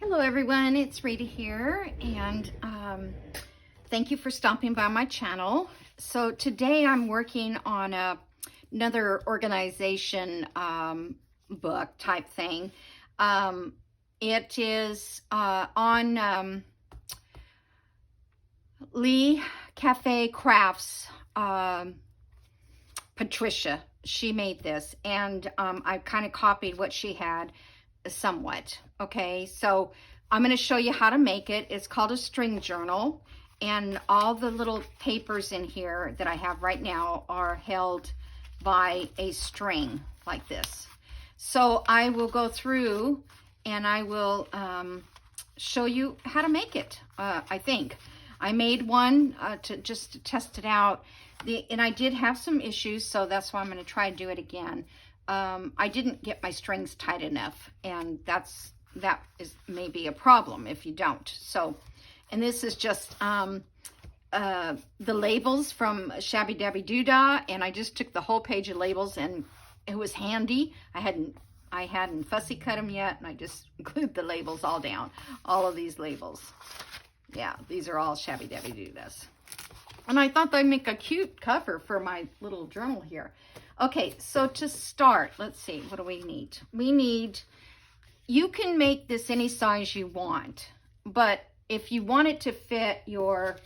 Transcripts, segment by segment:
Hello everyone, it's Rita here, and thank you for stopping by my channel. So today I'm working on another organization book type thing. It is on Lee Cafe Crafts. Patricia, she made this, and I kind of copied what she had somewhat. Okay, so I'm going to show you how to make it. It's called a string journal, and all the little papers in here that I have right now are held by a string like this. So I will go through and I will show you how to make it. I think I made one to test it out, and I did have some issues, so that's why I'm going to try to do it again. I didn't get my strings tight enough, and that is maybe a problem if you don't. So, and this is just the labels from Shabby Dabby Doodah, and I just took the whole page of labels, and it was handy. I hadn't fussy cut them yet, and I just glued the labels all down. All of these labels. Yeah, these are all Shabby Dabby Doodahs. And I thought they'd make a cute cover for my little journal here. Okay, so to start, let's see, what do we need? We need, you can make this any size you want, but if you want it to fit your,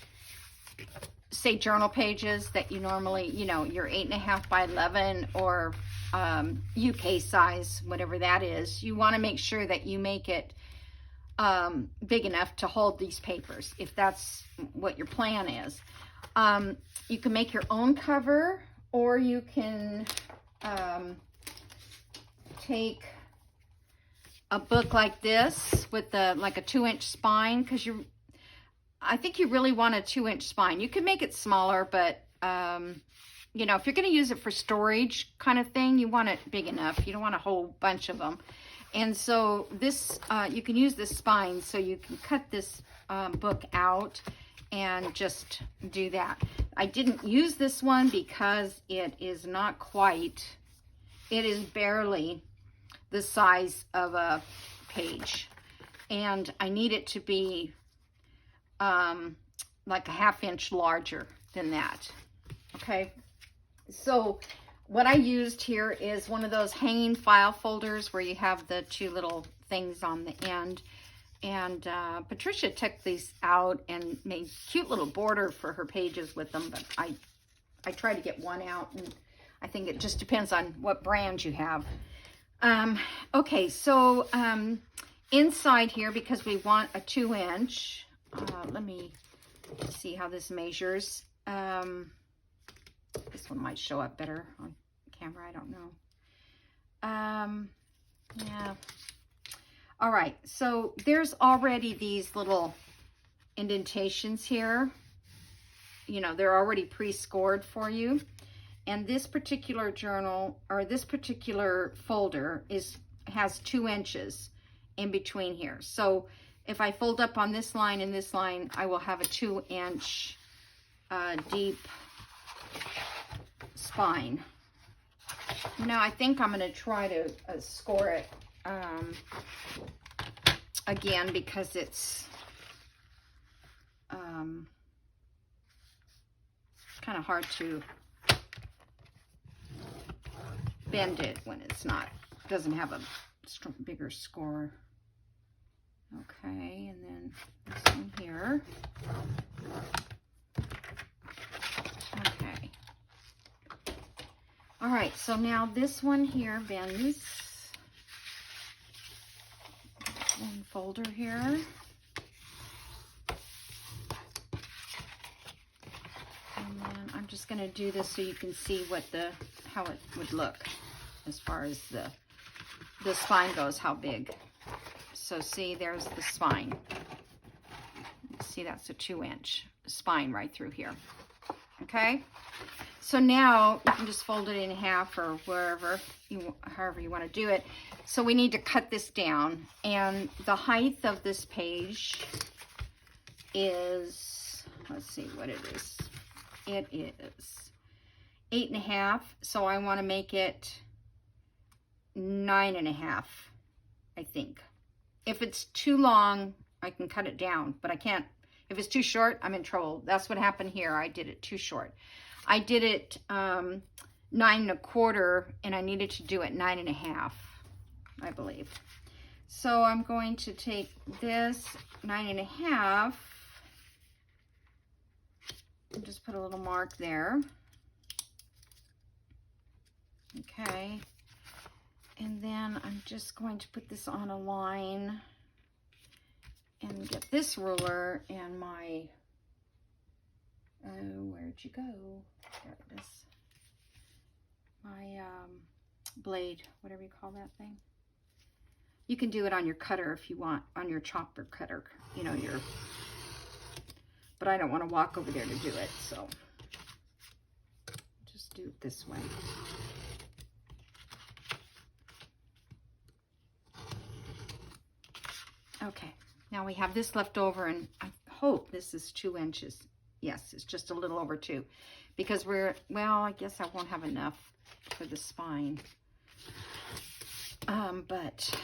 say, journal pages that you normally, you know, your 8.5 by 11 or UK size, whatever that is, you want to make sure that you make it big enough to hold these papers, if that's what your plan is. You can make your own cover, or you can take a book like this with like a 2-inch spine, because I think you really want a 2-inch spine. You can make it smaller, but you know, if you're going to use it for storage kind of thing, you want it big enough. You don't want a whole bunch of them. And so this, you can use this spine, so you can cut this book out and just do that. I didn't use this one because it is not quite, it is barely the size of a page, and I need it to be like a 1/2 inch larger than that. Okay, so what I used here is one of those hanging file folders where you have the 2 little things on the end. And Patricia took these out and made cute little border for her pages with them, but I tried to get one out, and I think it just depends on what brand you have. Okay, so inside here, because we want a 2-inch, let me see how this measures. This one might show up better on camera, I don't know. Yeah. All right, so there's already these little indentations here. You know, they're already pre-scored for you. And this particular journal, or this particular folder, has 2 inches in between here. So if I fold up on this line and this line, I will have a 2-inch deep spine. Now I think I'm going to try to score it again, because it's kind of hard to bend it when it's not, doesn't have a bigger score. Okay, and then this one here. Okay. All right, so now this one here bends. One folder here. And then I'm just going to do this so you can see how it would look as far as the spine goes, how big. So see, there's the spine. See, that's a 2-inch spine right through here. Okay? So now you can just fold it in half, or wherever however you want to do it. So we need to cut this down, and the height of this page is, let's see what it is. It is 8.5, so I want to make it 9.5, I think. if it's too long, I can cut it down, but I can't. If it's too short, I'm in trouble. That's what happened here. I did it too short. I did it 9 1/4, and I needed to do it 9 1/2, I believe. So I'm going to take this 9 1/2 and just put a little mark there. Okay. And then I'm just going to put this on a line and get this ruler and my, where'd you go? There it is. My blade, whatever you call that thing. You can do it on your cutter if you want, on your chopper cutter, you know, but I don't want to walk over there to do it, so just do it this way. Okay, now we have this left over, and I hope this is 2 inches. Yes, it's just a little over 2, because well, I guess I won't have enough for the spine, but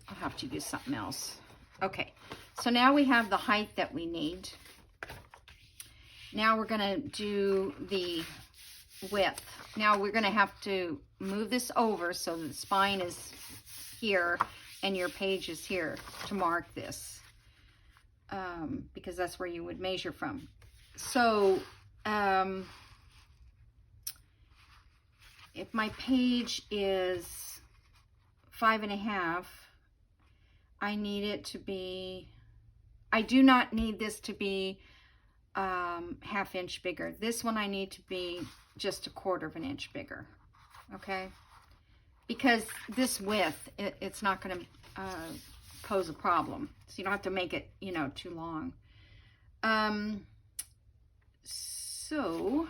I'll have to use something else. Okay, so now we have the height that we need. Now we're gonna do the width. Now we're gonna have to move this over so the spine is here and your page is here to mark this, because that's where you would measure from. So if my page is 5 1/2, I need it to be, I do not need this to be 1/2 inch bigger. This one I need to be just 1/4 inch bigger, okay? Because this width, it's not going to pose a problem. So you don't have to make it, you know, too long. So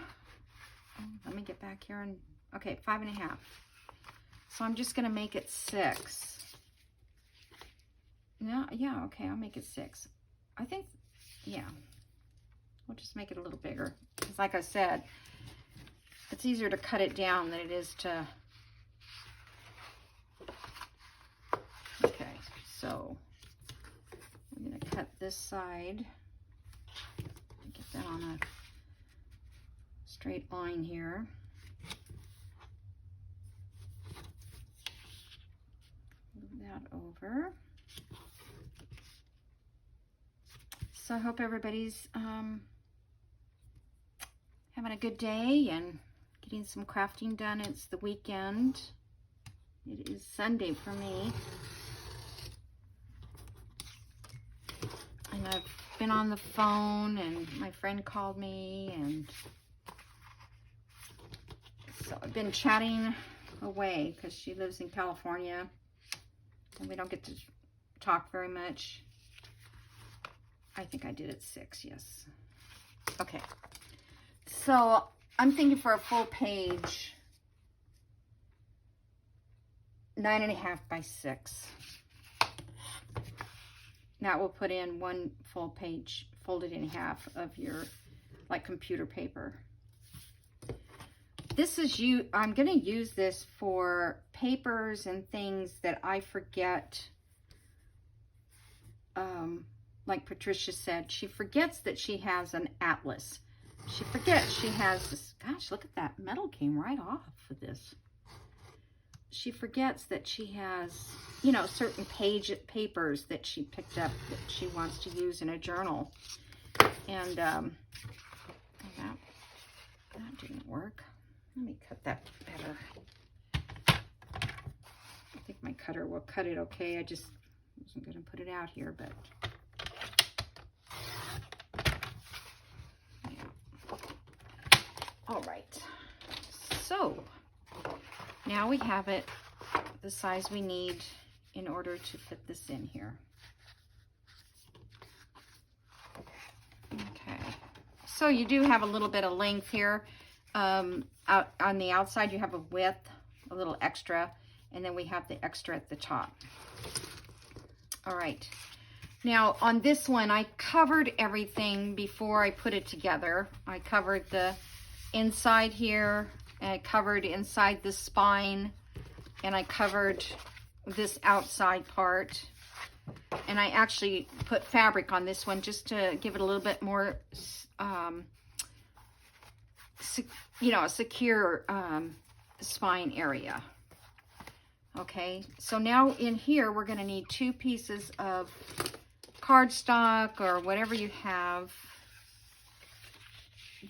let me get back here and, okay, 5 1/2. So I'm just going to make it 6. No, yeah, okay, I'll make it 6. I think, yeah, we'll just make it a little bigger. Because like I said, it's easier to cut it down than it is to, okay, so I'm going to cut this side, get that on a straight line here. Move that over. So I hope everybody's having a good day and getting some crafting done. It's the weekend. It is Sunday for me. And I've been on the phone, and my friend called me, and so I've been chatting away because she lives in California and we don't get to talk very much. I think I did it 6, yes. Okay, so I'm thinking for a full page, 9 1/2 by 6. Now we'll put in 1 full page folded in half of your, like, computer paper. This is I'm going to use this for papers and things that I forget. Like Patricia said, she forgets that she has an atlas. She forgets she has this. Gosh, look at that. Metal came right off of this. She forgets that she has, you know, certain papers that she picked up that she wants to use in a journal. And that didn't work. Let me cut that better. I think my cutter will cut it okay. I just wasn't going to put it out here, but yeah. All right. So now we have it the size we need in order to fit this in here. Okay. So you do have a little bit of length here. Out on the outside you have a width, a little extra, and then we have the extra at the top. All right, now on this one I covered everything before I put it together. I covered the inside here, and I covered inside the spine, and I covered this outside part. And I actually put fabric on this one just to give it a little bit more, a secure spine area. Okay, so now in here, we're going to need 2 pieces of cardstock or whatever you have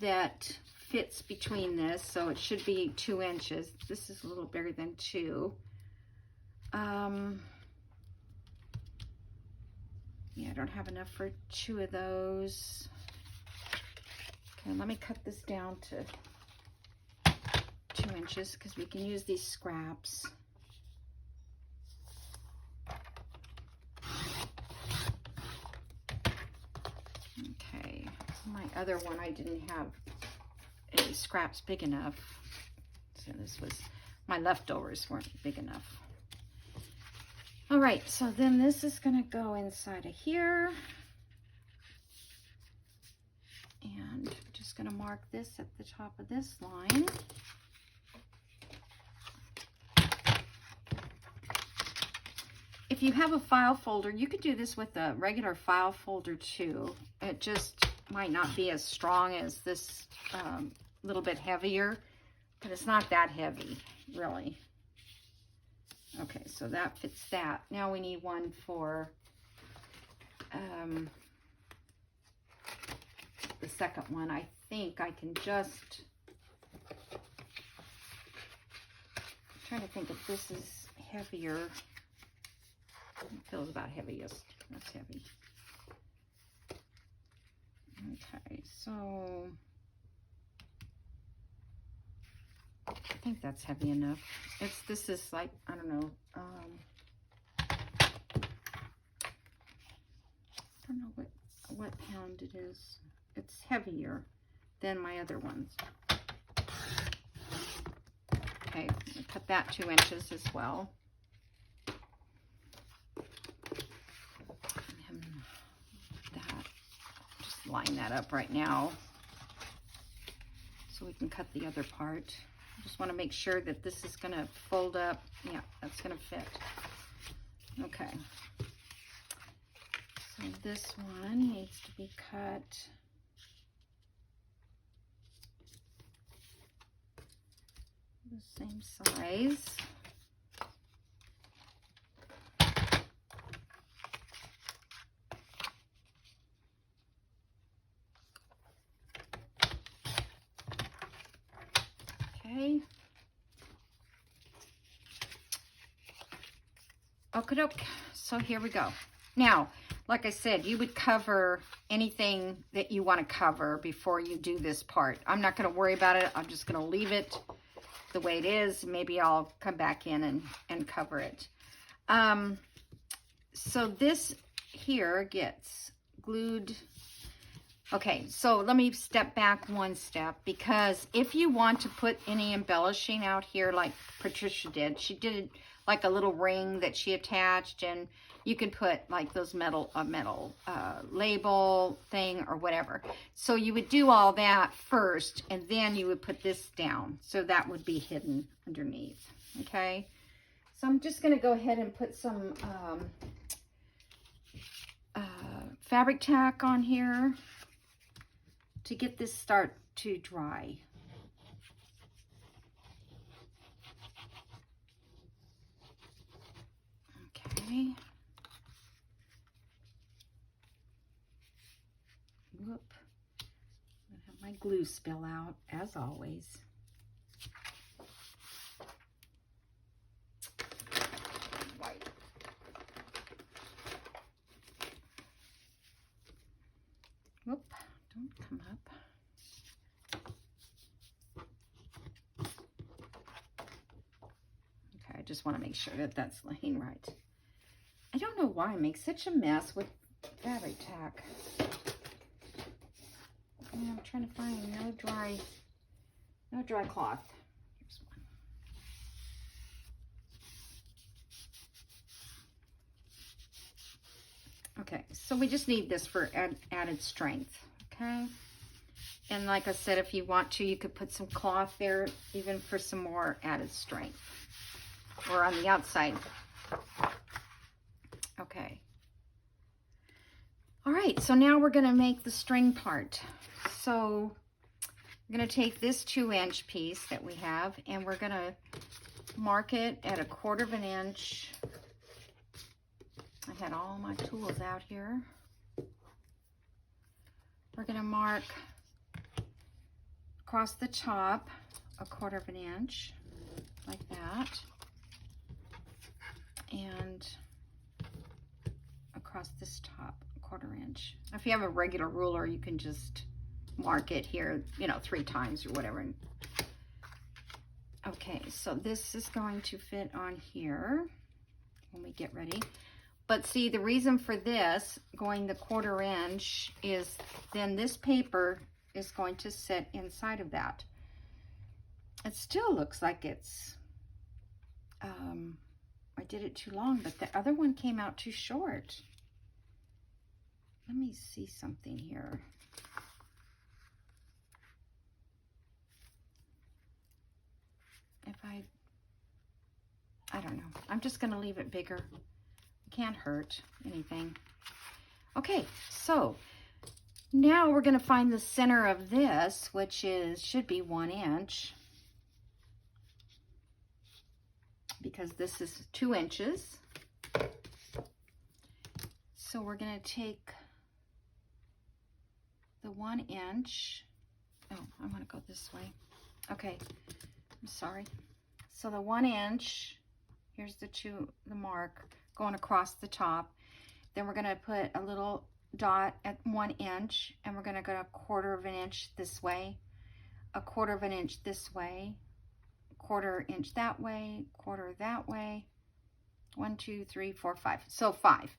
that fits between this. So it should be 2 inches. This is a little bigger than 2. Yeah, I don't have enough for 2 of those. Okay, let me cut this down to 2 inches because we can use these scraps. Okay, my other one I didn't have any scraps big enough. So this was, my leftovers weren't big enough. All right, so then this is gonna go inside of here. And I'm just gonna mark this at the top of this line. If you have a file folder, you could do this with a regular file folder too. It just might not be as strong as this, little bit heavier, but it's not that heavy, really. Okay, so that fits that. Now we need one for the second one. I think I can just, I'm trying to think if this is heavier. It feels about heaviest. That's heavy. Okay, so I think that's heavy enough. This is like, I don't know, I don't know what pound it is. It's heavier than my other ones. Okay, cut that 2 inches as well. And that, just line that up right now so we can cut the other part. I just want to make sure that this is going to fold up. Yeah, that's going to fit. Okay. So this one needs to be cut the same size. Okay. Okay, so here we go. Now, like I said, you would cover anything that you want to cover before you do this part. I'm not going to worry about it. I'm just going to leave it the way it is. Maybe I'll come back in and cover it. So this here gets glued. Okay, so let me step back one step, because if you want to put any embellishing out here like Patricia did, she did like a little ring that she attached, and you can put like those metal label thing or whatever. So you would do all that first, and then you would put this down. So that would be hidden underneath, okay? So I'm just gonna go ahead and put some fabric tack on here to get this start to dry. Okay. Whoop. I have my glue spill out, as always. White. Whoop, don't come up. Okay, I just want to make sure that that's laying right. I don't know why I make such a mess with fabric tack. I'm trying to find no dry cloth. Here's one. Okay, so we just need this for added strength, okay? And like I said, if you want to, you could put some cloth there, even for some more added strength, or on the outside. Okay, All right, so now we're going to make the string part. So we're going to take this 2-inch piece that we have, and we're going to mark it at 1/4 inch. I had all my tools out here. We're going to mark across the top 1/4 inch, like that, and across this top 1/4 inch. If you have a regular ruler, you can just mark it here, you know, 3 times or whatever. Okay, so this is going to fit on here when we get ready. But see, the reason for this going the 1/4 inch is then this paper is going to sit inside of that. It still looks like it's, I did it too long, but the other one came out too short. Let me see something here. If I don't know. I'm just going to leave it bigger. It can't hurt anything. Okay, so now we're going to find the center of this, which should be 1 inch. Because this is 2 inches. So we're going to take the 1 inch. Oh, I want to go this way. Okay, I'm sorry. So the 1 inch, here's the mark going across the top. Then we're going to put a little dot at 1 inch, and we're going to go 1/4 inch this way, 1/4 inch this way, 1/4 inch that way, 1/4 that way. 1, 2, 3, 4, 5. So 5.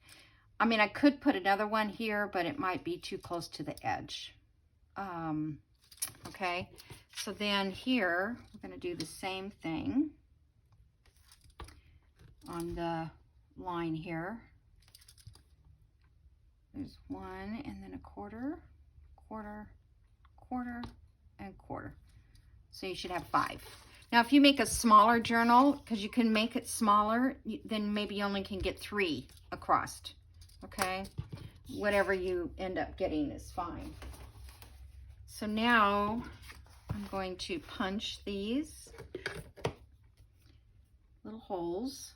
I mean, I could put another one here, but it might be too close to the edge. Okay, so then here we're going to do the same thing on the line here. There's 1 and then 1/4, 1/4, 1/4, and 1/4. So you should have 5. Now, if you make a smaller journal, because you can make it smaller, then maybe you only can get 3 across. Okay, whatever you end up getting is fine. So now I'm going to punch these little holes.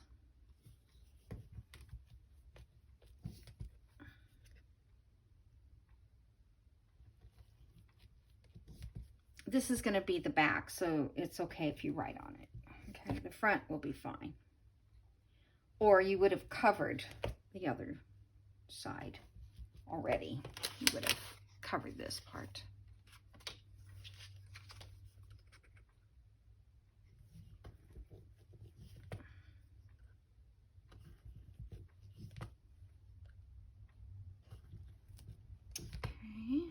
This is going to be the back, so it's okay if you write on it. Okay, the front will be fine. Or you would have covered the other side already. You would have covered this part. Okay.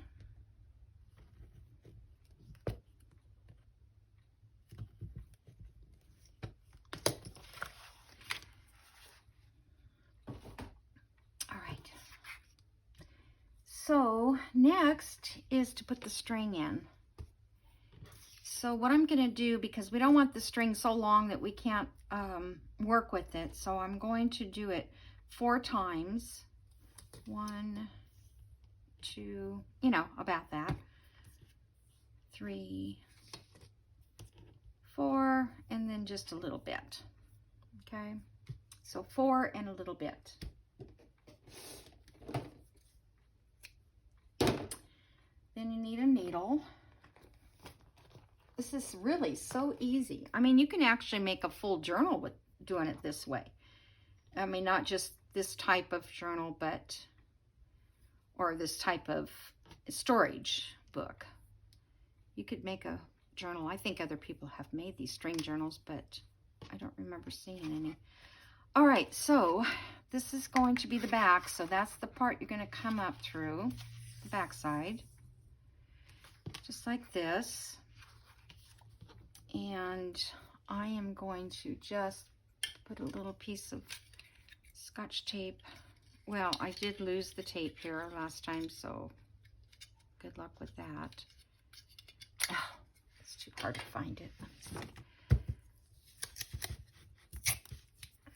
So next is to put the string in. So what I'm going to do, because we don't want the string so long that we can't work with it, so I'm going to do it 4 times. 1, 2, you know, about that. 3, 4, and then just a little bit. Okay, so 4 and a little bit. Then you need a needle. This is really so easy. I mean, you can actually make a full journal with doing it this way. I mean, not just this type of journal, but, or this type of storage book. You could make a journal. I think other people have made these string journals, but I don't remember seeing any. All right, so this is going to be the back. So that's the part you're going to come up through, the back side. Just like this. And I am going to just put a little piece of Scotch tape. Well, I did lose the tape here last time, so good luck with that. Oh, it's too hard to find it.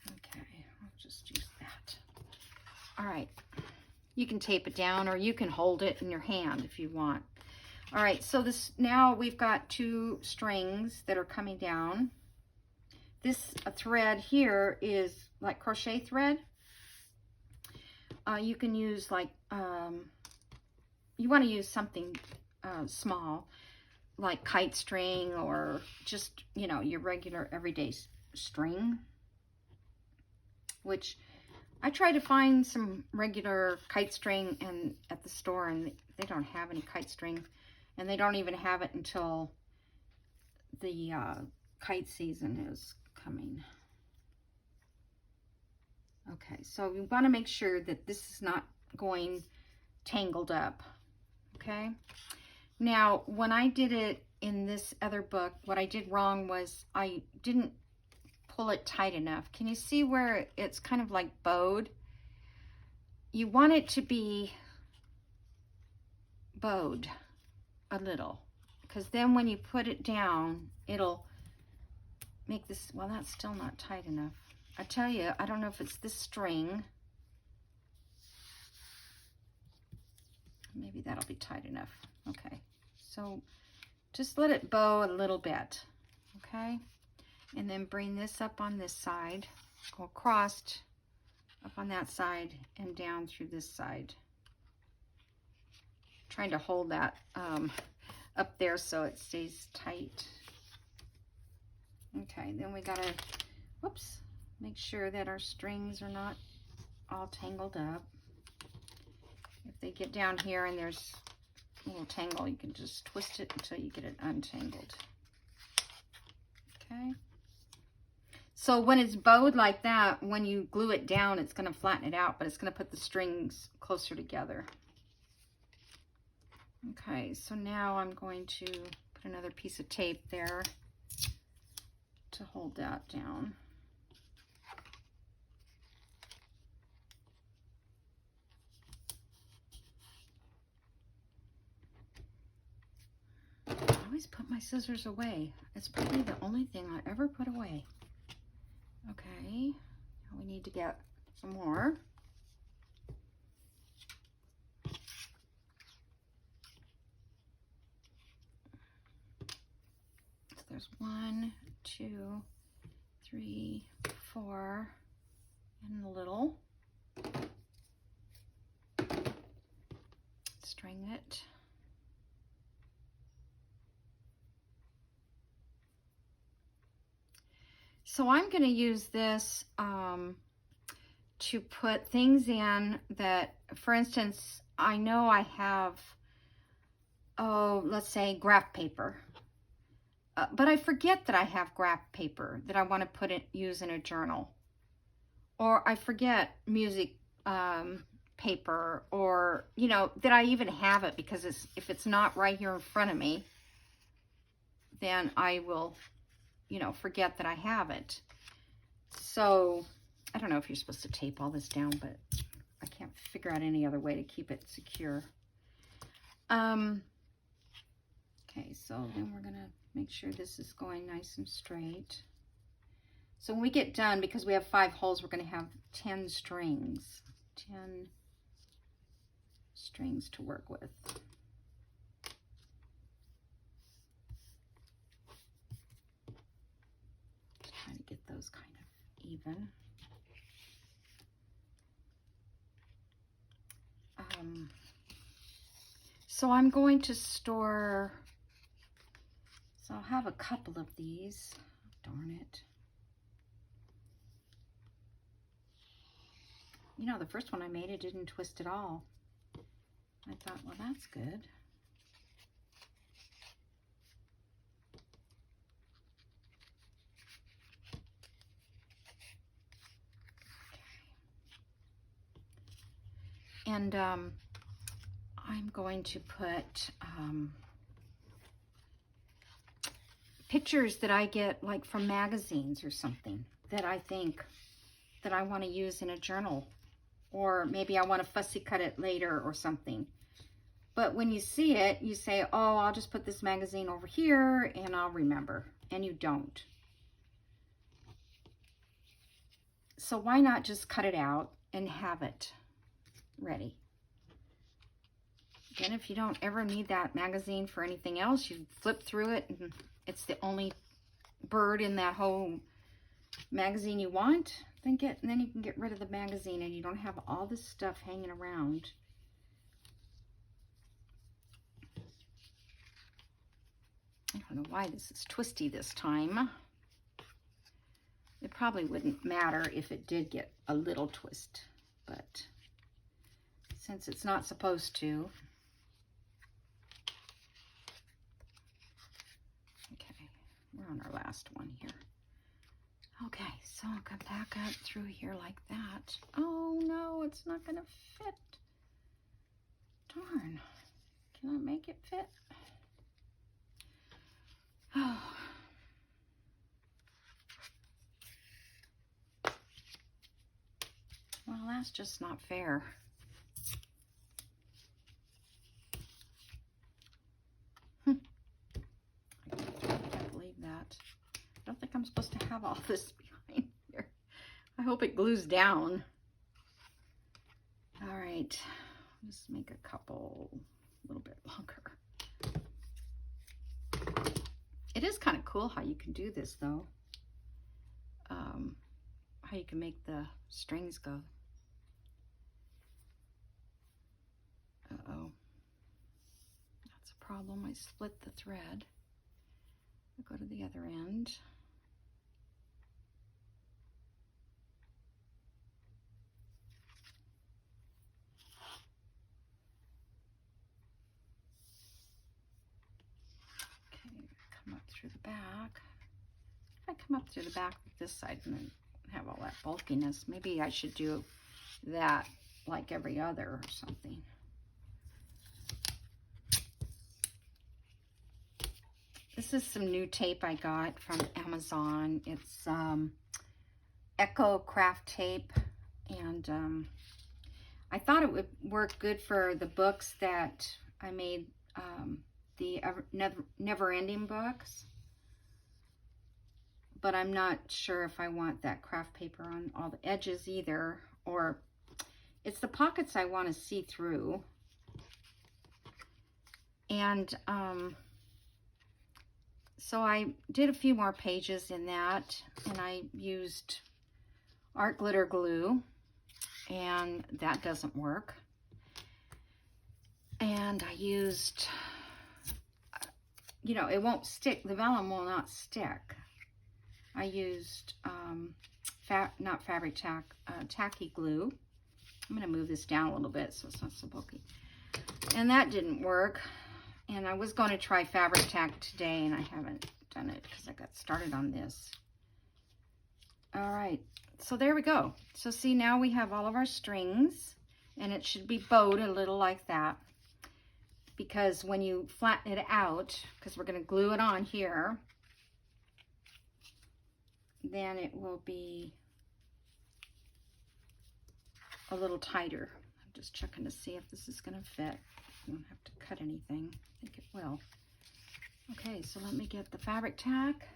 Okay, I'll just use that. All right. You can tape it down, or you can hold it in your hand if you want. All right, so this, now we've got 2 strings that are coming down. This thread here is like crochet thread. You can use like, you want to use something small, like kite string, or just, you know, your regular everyday string, which I try to find some regular kite string at the store, and they don't have any kite string, and they don't even have it until the kite season is coming. Okay, so we want to make sure that this is not going tangled up. Okay, now when I did it in this other book, what I did wrong was I didn't pull it tight enough. Can you see where it's kind of like bowed? You want it to be bowed a little, because then when you put it down, it'll make this, well, that's still not tight enough. I tell you, I don't know if it's this string. Maybe that'll be tight enough. Okay, so just let it bow a little bit, okay? And then bring this up on this side, go across, up on that side, and down through this side. Trying to hold that up there so it stays tight. Okay, then we gotta, whoops, make sure that our strings are not all tangled up. If they get down here and there's a little tangle, you can just twist it until you get it untangled. Okay. So when it's bowed like that, when you glue it down, it's going to flatten it out, but it's going to put the strings closer together. Okay, so now I'm going to put another piece of tape there to hold that down. I always put my scissors away. It's probably the only thing I ever put away. Okay, now we need to get some more. So there's 1, 2, 3, 4, and a little. String it. So I'm going to use this to put things in that, for instance, I know I have, oh, let's say graph paper. But I forget that I have graph paper that I want to use in a journal. Or I forget music paper, or, you know, that I even have it, because if it's not right here in front of me, then I will, you know, forget that I have it. So I don't know if you're supposed to tape all this down, but I can't figure out any other way to keep it secure. Okay, so then we're gonna make sure this is going nice and straight. So when we get done, because we have 5 holes, we're gonna have 10 strings. 10 strings to work with. Trying to get those kind of even. So I'm going to store, so I'll have a couple of these. Darn it. You know, the first one I made, it didn't twist at all. I thought, well, that's good. And I'm going to put pictures that I get like from magazines or something that I think that I want to use in a journal, or maybe I want to fussy cut it later or something. But when you see it, you say, oh, I'll just put this magazine over here and I'll remember, and you don't. So why not just cut it out and have it ready? Then if you don't ever need that magazine for anything else, you flip through it and it's the only bird in that whole magazine you want, then you can get rid of the magazine and you don't have all this stuff hanging around. I don't know why this is twisty this time. It probably wouldn't matter if it did get a little twist, but since it's not supposed to. Okay, we're on our last one here. Okay, so I'll come back up through here like that. Oh no, it's not gonna fit. Darn, can I make it fit? Oh. Well, that's just not fair. I can't believe that. I don't think I'm supposed to have all this behind here. I hope it glues down. All right, just make a couple a little bit longer. It is kind of cool how you can do this though. How you can make the strings go. Uh-oh. That's a problem. I split the thread. I'll go to the other end. Okay, come up through the back. If I come up through the back with this side and then have all that bulkiness, maybe I should do that like every other or something. This is some new tape I got from Amazon. It's Echo Craft tape, and I thought it would work good for the books that I made, the Never Ending books, but I'm not sure if I want that craft paper on all the edges either, or it's the pockets I want to see through. And so I did a few more pages in that, and I used art glitter glue, and that doesn't work. And I used, you know, it won't stick, the vellum will not stick. I used not fabric tack, tacky glue. I'm going to move this down a little bit so it's not so bulky. And that didn't work. And I was going to try fabric tack today, and I haven't done it because I got started on this. All right, so there we go. So see, now we have all of our strings, and it should be bowed a little like that, because when you flatten it out, because we're going to glue it on here, then it will be a little tighter. I'm just checking to see if this is going to fit. I don't have to cut anything. I think it will. Okay, so let me get the fabric tack.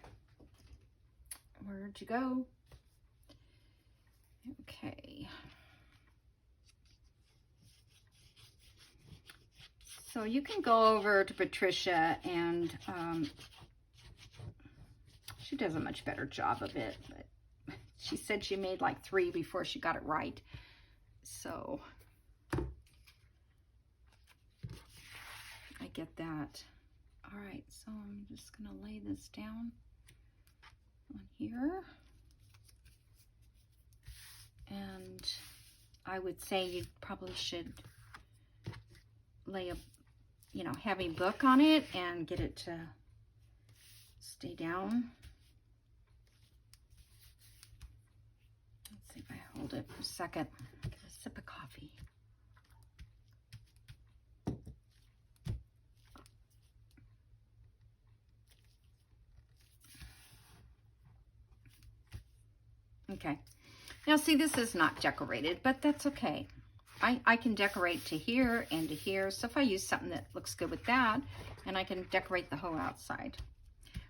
Where'd you go? Okay. So you can go over to Patricia, and she does a much better job of it, but she said she made like 3 before she got it right. So I get that. All right, so I'm just gonna lay this down on here. And I would say you probably should lay a, you know, heavy book on it and get it to stay down. Let's see if I hold it for a second. Get a sip of coffee. Okay, now see, this is not decorated, but that's okay. I can decorate to here and to here, so if I use something that looks good with that, and I can decorate the whole outside.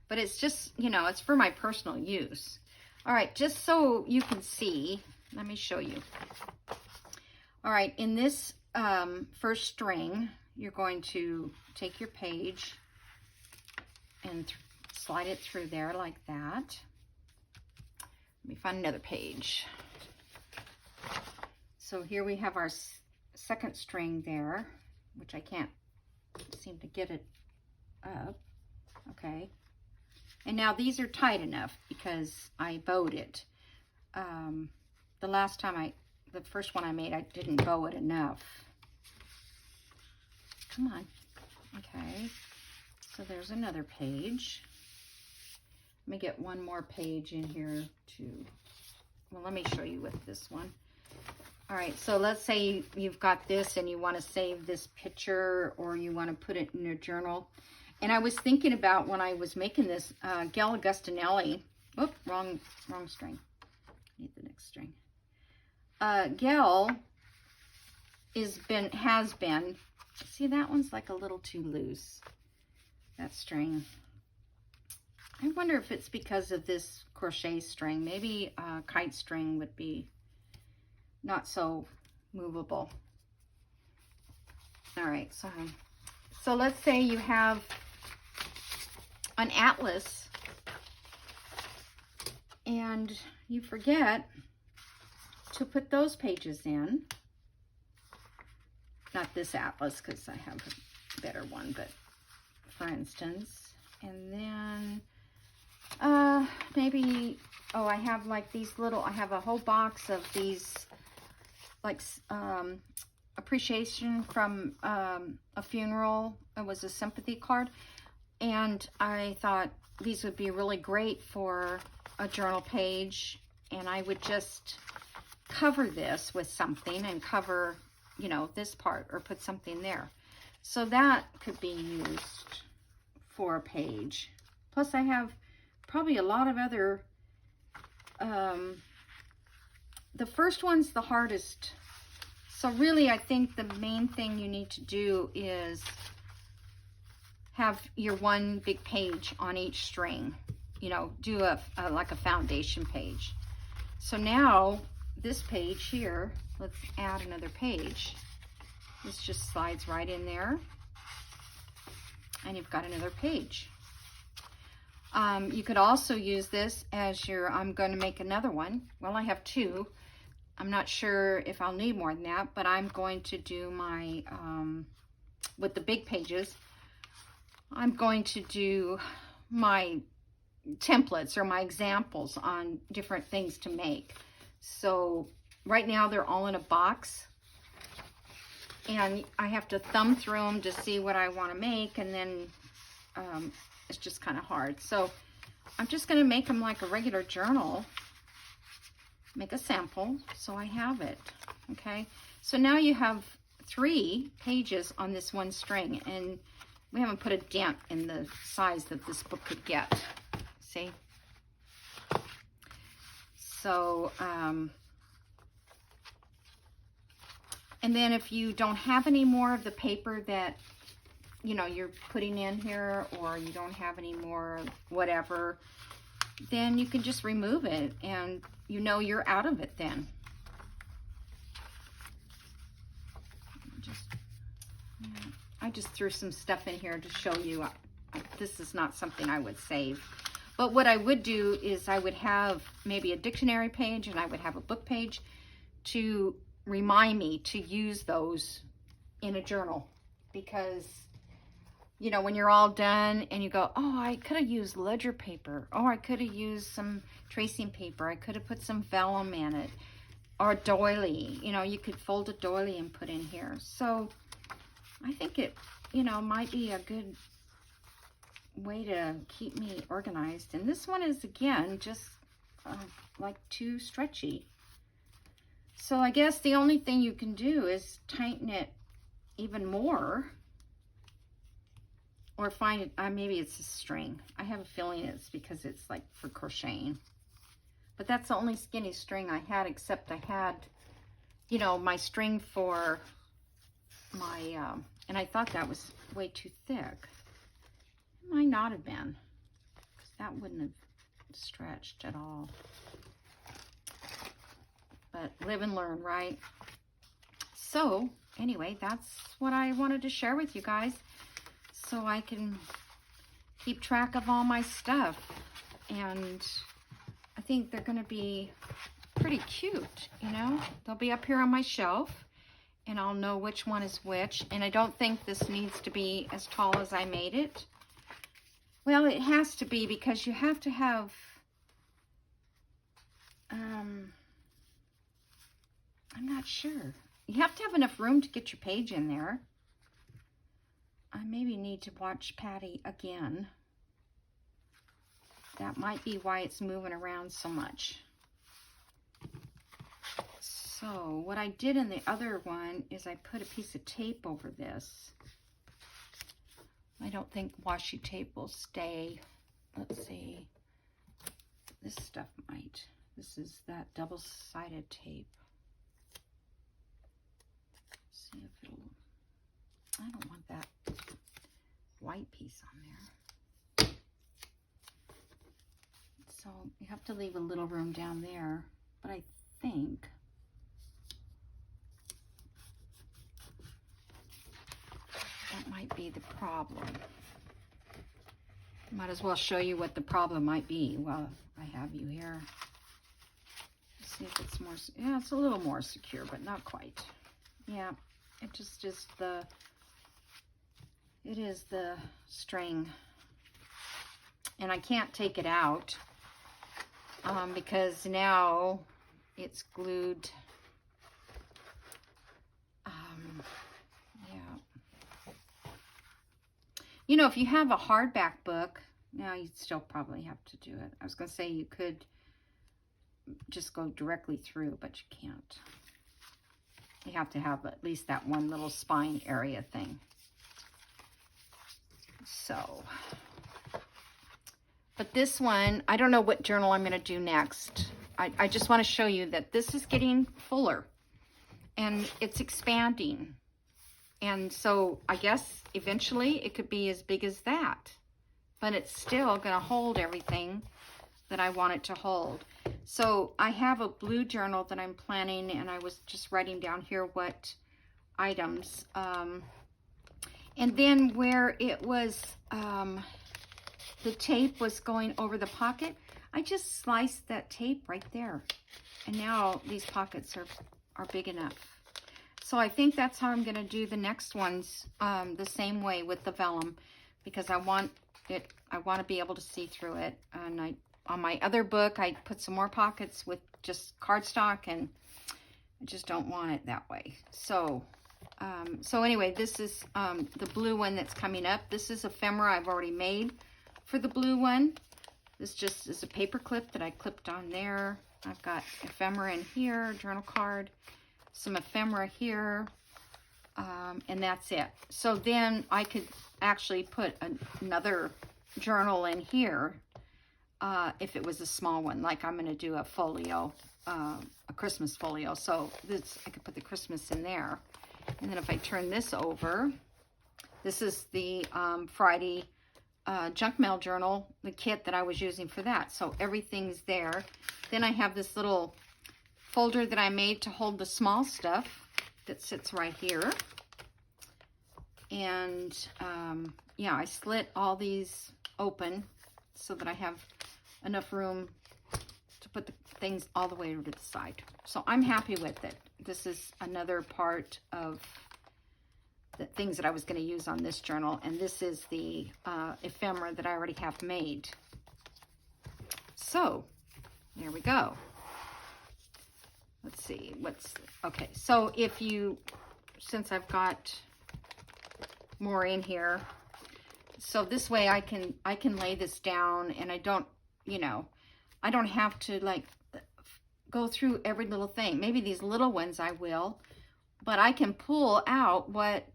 But it's just, you know, it's for my personal use. All right, just so you can see, let me show you. All right, in this first string, you're going to take your page and slide it through there like that. Let me find another page. So here we have our second string there, which I can't seem to get it up. Okay. And now these are tight enough because I bowed it. The last time the first one I made, I didn't bow it enough. Come on. Okay. So there's another page. Let me get one more page in here too. Well, let me show you with this one. All right, so let's say you've got this and you want to save this picture or you want to put it in your journal. And I was thinking about when I was making this, Gail Augustinelli. Whoop, wrong string. Need the next string. Gail has been, see, that one's like a little too loose, that string. I wonder if it's because of this crochet string. Maybe kite string would be not so movable. All right, so let's say you have an atlas and you forget to put those pages in. Not this atlas because I have a better one, but for instance, and then maybe, oh, I have like these little, I have a whole box of these like appreciation from a funeral. It was a sympathy card, and I thought these would be really great for a journal page, and I would just cover this with something and cover, you know, this part or put something there. So that could be used for a page. Plus I have probably a lot of other, the first one's the hardest. So really, I think the main thing you need to do is have your one big page on each string. You know, do like a foundation page. So now this page here, let's add another page. This just slides right in there, and you've got another page. You could also use this as your, I'm going to make another one. Well, I have two. I'm not sure if I'll need more than that, but I'm going to do my, with the big pages, I'm going to do my templates or my examples on different things to make. So right now they're all in a box, and I have to thumb through them to see what I want to make, and then it's just kind of hard. So I'm just going to make them like a regular journal, make a sample so I have it. Okay, so now you have 3 pages on this one string, and we haven't put a dent in the size that this book could get. See? So, and then if you don't have any more of the paper that, you know, you're putting in here, or you don't have any more whatever, then you can just remove it, and you know you're out of it then. I just threw some stuff in here to show you. This is not something I would save. But what I would do is I would have maybe a dictionary page, and I would have a book page to remind me to use those in a journal. Because, you know, when you're all done and you go, oh, I could have used ledger paper. Oh, I could have used some tracing paper. I could have put some vellum in it. Or a doily. You know, you could fold a doily and put in here. So I think it, you know, might be a good way to keep me organized. And this one is, again, just like too stretchy. So I guess the only thing you can do is tighten it even more, or find it, maybe it's a string. I have a feeling it's because it's like for crocheting. But that's the only skinny string I had, except I had, you know, my string for my, and I thought that was way too thick. It might not have been, because that wouldn't have stretched at all. But live and learn, right? So anyway, that's what I wanted to share with you guys, so I can keep track of all my stuff. And I think they're going to be pretty cute, you know. They'll be up here on my shelf, and I'll know which one is which. And I don't think this needs to be as tall as I made it. Well, it has to be, because you have to have, I'm not sure. You have to have enough room to get your page in there. I maybe need to watch Patty again. That might be why it's moving around so much. So what I did in the other one is I put a piece of tape over this. I don't think washi tape will stay. Let's see. This stuff might. This is that double-sided tape. Let's see if it'll... I don't want that white piece on there. So you have to leave a little room down there. But I think... that might be the problem. Might as well show you what the problem might be while I have you here. Let's see if it's more, yeah, it's a little more secure, but not quite. Yeah, it just is it is the string. And I can't take it out because now it's glued. You know, if you have a hardback book, now you'd still probably have to do it. I was going to say you could just go directly through, but you can't. You have to have at least that one little spine area thing. So, but this one, I don't know what journal I'm going to do next. I just want to show you that this is getting fuller and it's expanding. And so I guess eventually it could be as big as that, but it's still going to hold everything that I want it to hold. So I have a blue journal that I'm planning, and I was just writing down here what items. And then where it was, the tape was going over the pocket, I just sliced that tape right there. And now these pockets are big enough. So I think that's how I'm going to do the next ones, the same way with the vellum, because I want to be able to see through it. And on my other book, I put some more pockets with just cardstock, and I just don't want it that way. So, so anyway, this is the blue one that's coming up. This is ephemera I've already made for the blue one. This just is a paper clip that I clipped on there. I've got ephemera in here, journal card, some ephemera here, and that's it. So then I could actually put another journal in here if it was a small one, like I'm going to do a folio, a Christmas folio. So this, I could put the Christmas in there. And then if I turn this over, this is the Friday junk mail journal, the kit that I was using for that. So everything's there. Then I have this little folder that I made to hold the small stuff that sits right here. And yeah, I slit all these open so that I have enough room to put the things all the way to the side. So I'm happy with it. This is another part of the things that I was going to use on this journal. And this is the ephemera that I already have made. So there we go. Let's see, okay, so if you, since I've got more in here, so this way I can lay this down, and I don't, you know, I don't have to like go through every little thing. Maybe these little ones I will, but I can pull out what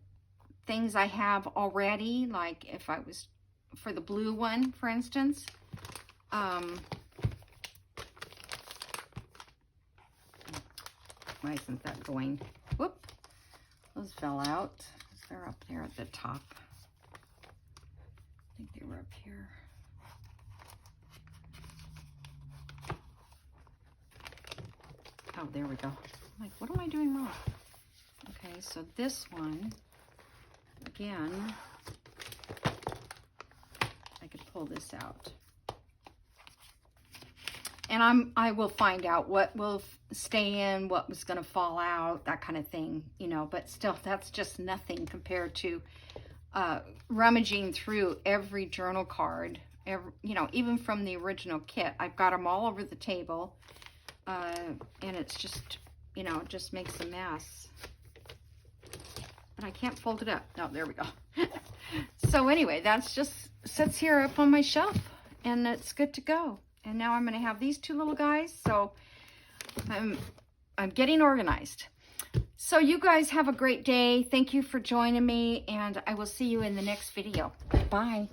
things I have already, like if I was, for the blue one, for instance, why isn't that going? Whoop. Those fell out. They're up there at the top. I think they were up here. Oh, there we go. I'm like, what am I doing wrong? Okay. Okay, so this one, again, I could pull this out. And I will find out what will stay in, what was going to fall out, that kind of thing, you know, but still, that's just nothing compared to rummaging through every journal card, you know, even from the original kit. I've got them all over the table, and it's just, you know, it just makes a mess. But I can't fold it up. No, there we go. So anyway, that's just sits here up on my shelf, and it's good to go. And now I'm going to have these two little guys, so I'm getting organized. So you guys have a great day. Thank you for joining me, and I will see you in the next video. Bye.